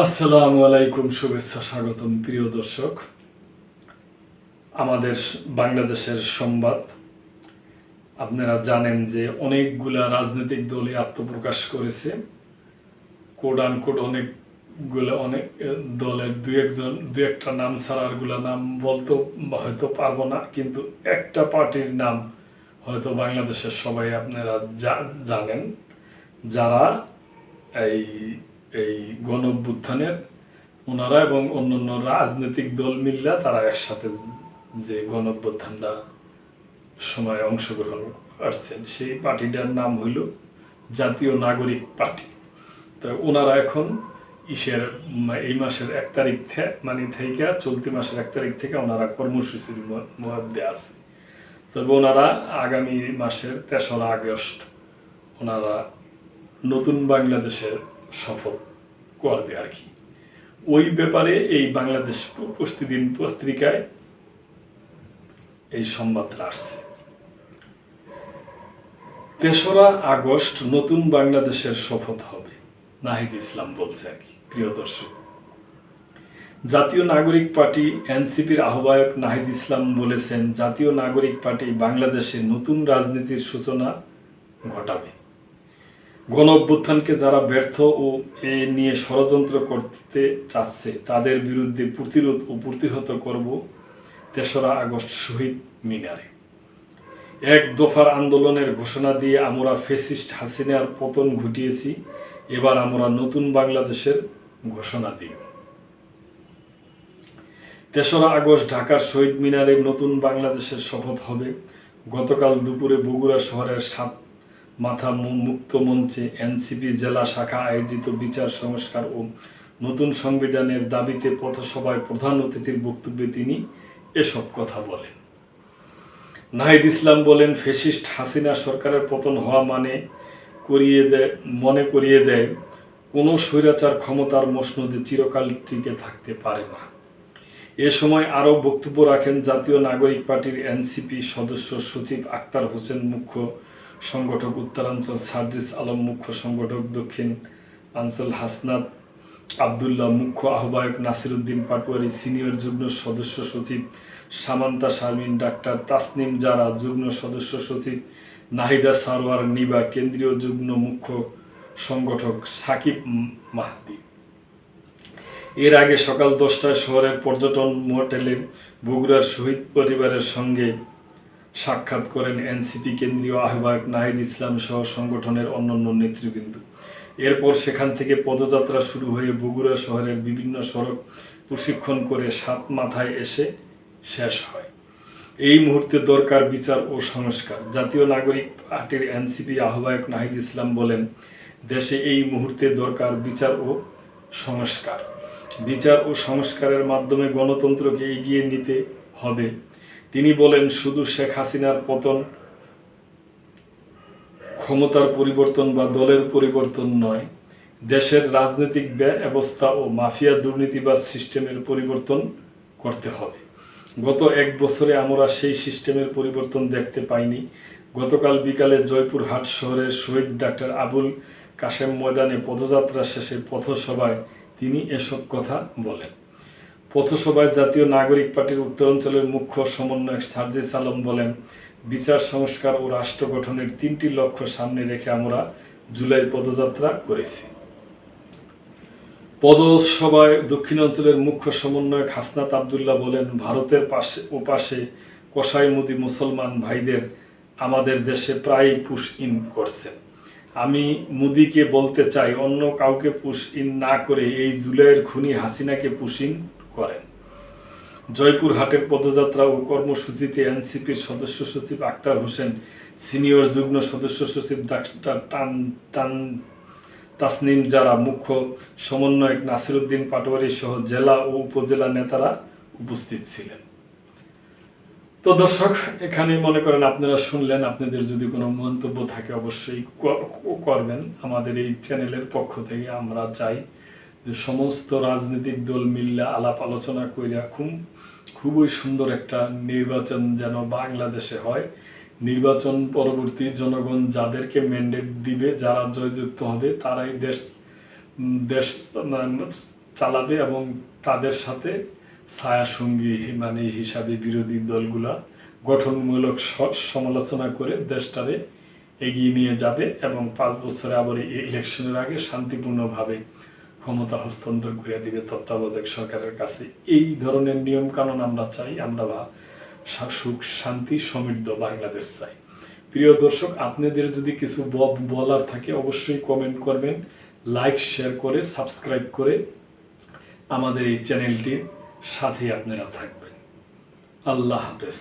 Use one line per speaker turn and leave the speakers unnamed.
আসসালামু আলাইকুম, শুভেচ্ছা, স্বাগতম প্রিয় দর্শক। আমাদের বাংলাদেশের সংবাদ আপনারা জানেন যে অনেকগুলা রাজনৈতিক দলই আত্মপ্রকাশ করেছে। কোড আনকোড অনেক দলের দু একটা নাম ছাড়া আরগুলা নাম বলতে হয়তো পারবো না, কিন্তু একটা পার্টির নাম হয়তো বাংলাদেশের সবাই আপনারা জানেন, যারা এই এই গণ অভ্যুত্থানের ওনারা এবং অন্যান্য রাজনৈতিক দল মিললা তারা একসাথে যে গণ অভ্যুত্থানটা সময় অংশগ্রহণ করছেন, সেই পার্টিটার নাম হইল জাতীয় নাগরিক পার্টি। তো ওনারা এখন এই মাসের 1 তারিখ থেকে চলতি মাসের 1 তারিখ থেকে ওনারা কর্মসূচির মধ্যে আছে। তবে ওনারা আগামী মাসের 3রা আগস্ট ওনারা নতুন বাংলাদেশের শপথ করবে আর কি। ওই ব্যাপারে এই বাংলাদেশ প্রতিদিন পত্রিকায় এই সংবাদটা আসছে। 3রা আগস্ট নতুন বাংলাদেশের শপথ হবে, নাহিদ ইসলাম বলছে আর কি। প্রিয় দর্শক, জাতীয় নাগরিক পার্টি এনসিপির আহ্বায়ক নাহিদ ইসলাম বলেছেন, জাতীয় নাগরিক পার্টি বাংলাদেশে নতুন রাজনীতির সূচনা ঘটাবে। গণ অভ্যুত্থানকে যারা ব্যর্থ ও এ নিয়ে ষড়যন্ত্র করতে চাচ্ছে তাদের বিরুদ্ধে প্রতিরোধ ও প্রতিহত করব 3রা আগস্ট শহীদ মিনারে। 1 দফার আন্দোলনের ঘোষণা দিয়ে আমরা ফ্যাসিস্ট হাসিনার পতন ঘটিয়েছি, এবার আমরা নতুন বাংলাদেশের ঘোষণা দিই। 3রা আগস্ট ঢাকার শহীদ মিনারে নতুন বাংলাদেশের শপথ হবে। গতকাল দুপুরে বগুড়া শহরের 7 মাথা মুক্ত মঞ্চে এনসিপি জেলা শাখা আয়োজিত বিচার সংস্কার ও নতুন সংবিধানের দাবিতে পথসভায় প্রধান অতিথির বক্তব্যে তিনি এসব কথা বলেন। নাহিদ ইসলাম বলেন, ফ্যাসিস্ট হাসিনা সরকারের পতন হওয়া মনে করিয়ে দেয় কোনো স্বৈরাচার ক্ষমতার মসনদে চিরকাল টিকে থাকতে পারে না। এ সময় আরও বক্তব্য রাখেন জাতীয় নাগরিক পার্টির এনসিপি সদস্য সচিব আক্তার হোসেন, মুখ্য সংগঠক উত্তরাঞ্চল সার্জিস আলম, মুখ্য সংগঠক দক্ষিণাঞ্চল হাসনাত আবদুল্লাহ, মুখ্য আহ্বায়ক নাসিরউদ্দিন পাটোয়ারি, সিনিয়র যুগ্ম সদস্য সচিব সামান্তা শারমিন, ডাক্তার তাসনিম জারা, যুগ্ম সদস্য সচিব নাহিদা সারোয়ার নিবা, কেন্দ্রীয় যুগ্ম মুখ্য সংগঠক সাকিব মাহদি। এর আগে সকাল 10টায় শহরের পর্যটন মোটেলে বগুড়ার শহীদ পরিবারের সঙ্গে সাক্ষাৎ করেন এনসিপি কেন্দ্রীয় আহ্বায়ক নাহিদ ইসলাম সহ সংগঠনের অন্যান্য নেতৃবৃন্দ। এরপর সেখান থেকে পদযাত্রা শুরু হয়ে বগুড়া শহরের বিভিন্ন সড়ক প্রশিক্ষণ করে 7 মাথায় এসে শেষ হয়। এই মুহূর্তে দরকার বিচার ও সংস্কার। জাতীয় নাগরিক পার্টির এনসিপি আহ্বায়ক নাহিদ ইসলাম বলেন, দেশে এই মুহূর্তে দরকার বিচার ও সংস্কার। বিচার ও সংস্কারের মাধ্যমে গণতন্ত্রকে এগিয়ে নিতে হবে। তিনি বলেন, শুধু শেখ হাসিনার পতন ক্ষমতার পরিবর্তন বা দলের পরিবর্তন নয়, দেশের রাজনৈতিক ব্যবস্থা ও মাফিয়া দুর্নীতিবাজ সিস্টেমের পরিবর্তন করতে হবে। গত 1 বছরে আমরা সেই সিস্টেমের পরিবর্তন দেখতে পাইনি। গতকাল বিকালে জয়পুরহাট শহরের শহীদ ডাক্তার আবুল কাশেম ময়দানে পদযাত্রা শেষে পথসভায় তিনি এসব কথা বলেন। পথসভায় জাতীয় নাগরিক পার্টির উত্তরাঞ্চলের মুখ্য সমন্বয়ক সার্জিস আলম বলেন, বিচার সংস্কার ও রাষ্ট্র গঠনের 3টি লক্ষ্য সামনে রেখে আমরা জুলাই পদযাত্রা করেছি। পদসভায় দক্ষিণাঞ্চলের মুখ্য সমন্বয়ক হাসনাত আবদুল্লাহ বলেন, ভারতের ওপাশে কসাই মুদি মুসলমান ভাইদের আমাদের দেশে প্রায় পুশ ইন করছে। আমি মুদিকে বলতে চাই, অন্য কাউকে পুশ ইন না করে এই জুলাইয়ের খুনি হাসিনাকে পুশ ইন করেন। জয়পুরহাটের পদযাত্রা ও কর্মসূচিতে এনসিপির সদস্য সচিব আক্তার হোসেন, সিনিয়র যুগ্ম সদস্য সচিব ডাক্তার তাসনিম জারা, মুখ্য সমন্বয়ক নাসিরউদ্দিন পাটোয়ারি সহ জেলা ও উপজেলা নেতারা উপস্থিত ছিলেন। তো দর্শক, এখানে মনে করেন আপনারা শুনলেন, আপনাদের যদি কোনো মন্তব্য থাকে অবশ্যই করবেন। আমাদের এই চ্যানেলের পক্ষ থেকে আমরা চাই যে সমস্ত রাজনৈতিক দল মিললে আলাপ আলোচনা কইরা খুবই সুন্দর একটা নির্বাচন যেন বাংলাদেশে হয়। নির্বাচন পরবর্তী জনগণ যাদেরকে ম্যান্ডেট দিবে, যারা জয়যুক্ত হবে, তারাই দেশ চালাবে এবং তাদের সাথে ছায়াসঙ্গী মানে হিসাবে বিরোধী দলগুলা গঠনমূলক সমালোচনা করে দেশটারে এগিয়ে নিয়ে যাবে এবং 5 বছরে আবার এই ইলেকশনের আগে শান্তিপূর্ণভাবে ক্ষমতা হস্তান্তর করে দিবে তত্ত্বাবধায়ক সরকারের কাছে। এই ধরনের নিয়ম কানুন আমরা চাই, আমরা সুখ শান্তি সমৃদ্ধ বাংলাদেশ চাই। প্রিয় দর্শক, আপনাদের যদি কিছু বলার থাকে অবশ্যই কমেন্ট করবেন, লাইক শেয়ার করে সাবস্ক্রাইব করে আমাদের এই চ্যানেলটির সাথে আপনারা থাকবেন। আল্লাহ হাফেজ।